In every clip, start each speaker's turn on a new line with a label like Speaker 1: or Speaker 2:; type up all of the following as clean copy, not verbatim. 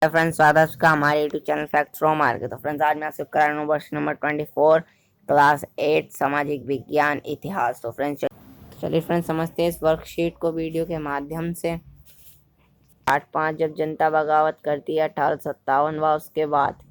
Speaker 1: Friends, स्वागत है हमारे YouTube channel facts from market. तो फ्रेंड्स, आज मैं आपसे करा रहा हूँ वर्ष नंबर 24 क्लास 8 सामाजिक विज्ञान इतिहास। तो फ्रेंड्स चलिए फ्रेंड्स समझते हैं इस वर्कशीट को वीडियो के माध्यम से। 8/5 जब जनता बगावत करती है 1857 व उसके बाद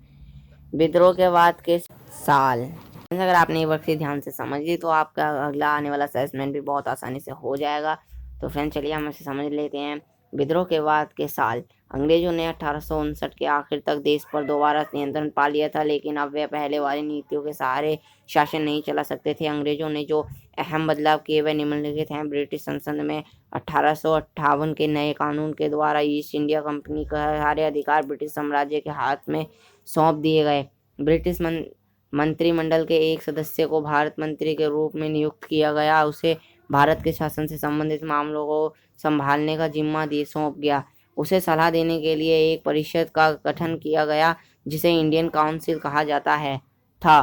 Speaker 1: विद्रोह के बाद के साल। अगर आपने ये वर्कशीट ध्यान से समझ ली तो आपका अगला आने वाला असेसमेंट भी बहुत आसानी से हो जाएगा। तो फ्रेंड्स चलिए हम इसे समझ लेते हैं। विद्रोह के बाद के साल। अंग्रेजों ने 1859 के आखिर तक देश पर दोबारा नियंत्रण पा लिया था, लेकिन अब वे पहले वाली नीतियों के सहारे शासन नहीं चला सकते थे। अंग्रेजों ने जो अहम बदलाव किए वे निम्नलिखित हैं। ब्रिटिश संसद में 1858 के नए कानून के द्वारा ईस्ट इंडिया कंपनी का सारे अधिकार ब्रिटिश साम्राज्य के हाथ में सौंप दिए गए। ब्रिटिश मंत्रिमंडल के एक सदस्य को भारत मंत्री के रूप में नियुक्त किया गया। उसे भारत के शासन से संबंधित मामलों को संभालने का जिम्मा सौंप गया। उसे सलाह देने के लिए एक परिषद का गठन किया गया जिसे इंडियन काउंसिल कहा जाता था।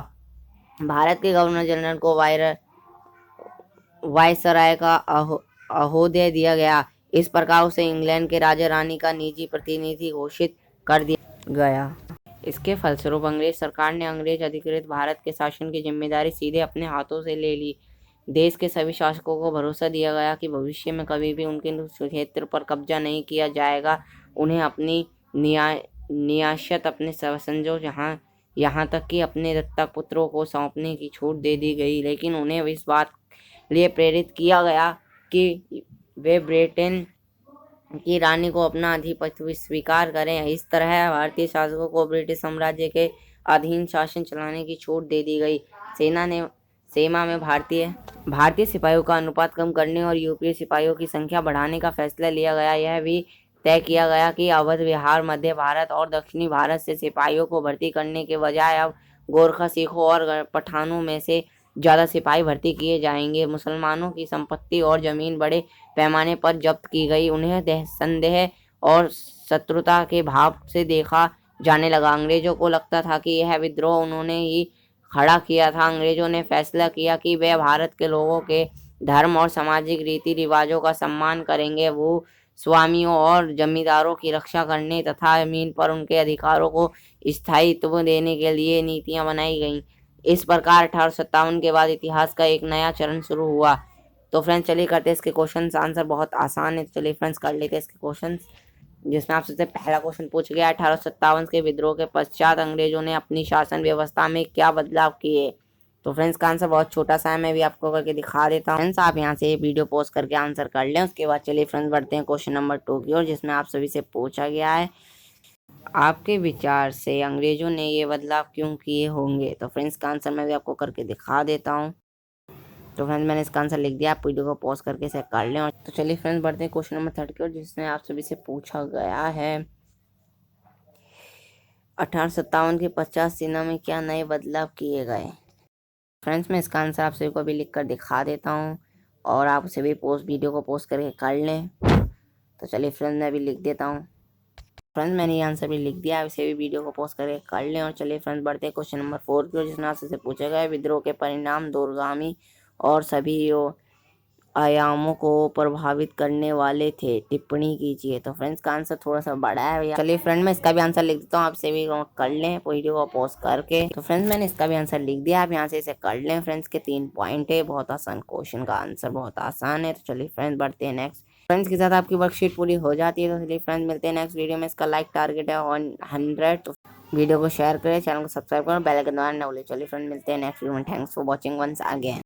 Speaker 1: भारत के गवर्नर जनरल को वायसराय का अहोदे दिया गया। इस प्रकार उसे इंग्लैंड के राजा रानी का निजी प्रतिनिधि घोषित कर दिया गया। इसके फलस्वरूप अंग्रेज सरकार ने अंग्रेज अधिकृत भारत के शासन की जिम्मेदारी सीधे अपने हाथों से ले ली। देश के सभी शासकों को भरोसा दिया गया कि भविष्य में कभी भी उनके क्षेत्र पर कब्जा नहीं किया जाएगा। उन्हें अपनी नियासत अपने समझो यहाँ तक कि अपने दत्तक पुत्रों को सौंपने की छूट दे दी गई, लेकिन उन्हें इस बात लिए प्रेरित किया गया कि वे ब्रिटेन की रानी को अपना आधिपत्य स्वीकार करें। इस तरह भारतीय शासकों को ब्रिटिश साम्राज्य के अधीन शासन चलाने की छूट दे दी गई। सेना में भारतीय सिपाहियों का अनुपात कम करने और यूरोपीय सिपाहियों की संख्या बढ़ाने का फैसला लिया गया। यह भी तय किया गया कि अवध बिहार, मध्य भारत और दक्षिणी भारत से सिपाहियों को भर्ती करने के बजाय अब गोरखा, सिखों और पठानों में से ज़्यादा सिपाही भर्ती किए जाएंगे। मुसलमानों की संपत्ति और जमीन बड़े पैमाने पर जब्त की गई। उन्हें संदेह और शत्रुता के भाव से देखा जाने लगा। अंग्रेजों को लगता था कि यह विद्रोह उन्होंने ही खड़ा किया था। अंग्रेजों ने फैसला किया कि वे भारत के लोगों के धर्म और सामाजिक रीति रिवाजों का सम्मान करेंगे। वो स्वामियों और जमींदारों की रक्षा करने तथा जमीन पर उनके अधिकारों को स्थायित्व देने के लिए नीतियां बनाई गईं। इस प्रकार 1857 के बाद इतिहास का एक नया चरण शुरू हुआ। तो फ्रेंड्स चलिए करते हैं इसके क्वेश्चन आंसर। बहुत आसान है, तो चलिए फ्रेंड्स कर लेते हैं इसके क्वेश्चन, जिसमें आपसे पहला क्वेश्चन पूछ गया 1857 के विद्रोह के पश्चात अंग्रेजों ने अपनी शासन व्यवस्था में क्या बदलाव किए। तो फ्रेंड्स का आंसर बहुत छोटा सा है, मैं भी आपको करके दिखा देता हूँ। फ्रेंड्स आप यहाँ से वीडियो पॉज करके आंसर कर लें। उसके बाद चलिए फ्रेंड्स बढ़ते हैं क्वेश्चन नंबर 2 की ओर, जिसमें आप सभी से पूछा गया है आपके विचार से अंग्रेजों ने ये बदलाव क्यों किए होंगे। तो फ्रेंड्स का आंसर मैं भी आपको करके दिखा देता हूँ। तो फ्रेंड्स मैंने इसका आंसर लिख दिया, आप वीडियो को पॉज करके इसे कर लें। और तो चलिए फ्रेंड्स बढ़ते हैं क्वेश्चन नंबर 3 की ओर, जिसमें आप सभी से पूछा गया है 1857 के 50 सेना में क्या नए बदलाव किए गए। फ्रेंड्स मैं इसका आंसर आप सभी को अभी लिख कर दिखा देता हूँ और आप उसे भी वीडियो को पोस्ट करके कर लें। तो चलिए फ्रेंड्स मैं अभी लिख देता हूँ। फ्रेंड्स मैंने ये आंसर भी लिख दिया, आप इसे भी वीडियो को पोस्ट करके कर लें। और चलिए फ्रेंड्स बढ़ते हैं क्वेश्चन नंबर 4 की ओर, जिसमें आपसे पूछा गया है विद्रोह के परिणाम दूरगामी और सभी आयामों को प्रभावित करने वाले थे, टिप्पणी कीजिए। तो फ्रेंड्स का आंसर थोड़ा सा बड़ा है भैया। चलिए फ्रेंड मैं इसका भी आंसर लिख देता हूँ, आपसे भी नोट कर लें वीडियो को पॉज करके। तो फ्रेंड्स मैंने इसका भी आंसर लिख दिया, आप यहाँ से इसे कर लें। फ्रेंड्स के 3 पॉइंट है, बहुत आसान क्वेश्चन का आंसर बहुत आसान है। तो चलिए फ्रेंड्स बढ़ते हैं नेक्स्ट। फ्रेंड्स के साथ आपकी वर्कशीट पूरी हो जाती है। तो चलिए फ्रेंड्स मिलते हैं नेक्स्ट वीडियो में। इसका लाइक टारगेट है 100। तो वीडियो को शेयर करें, चैनल को सब्सक्राइब करें, बेल आइकन दबाना ना भूलें। चलिए फ्रेंड्स मिलते हैं नेक्स्ट वीडियो में। Thanks for watching once again.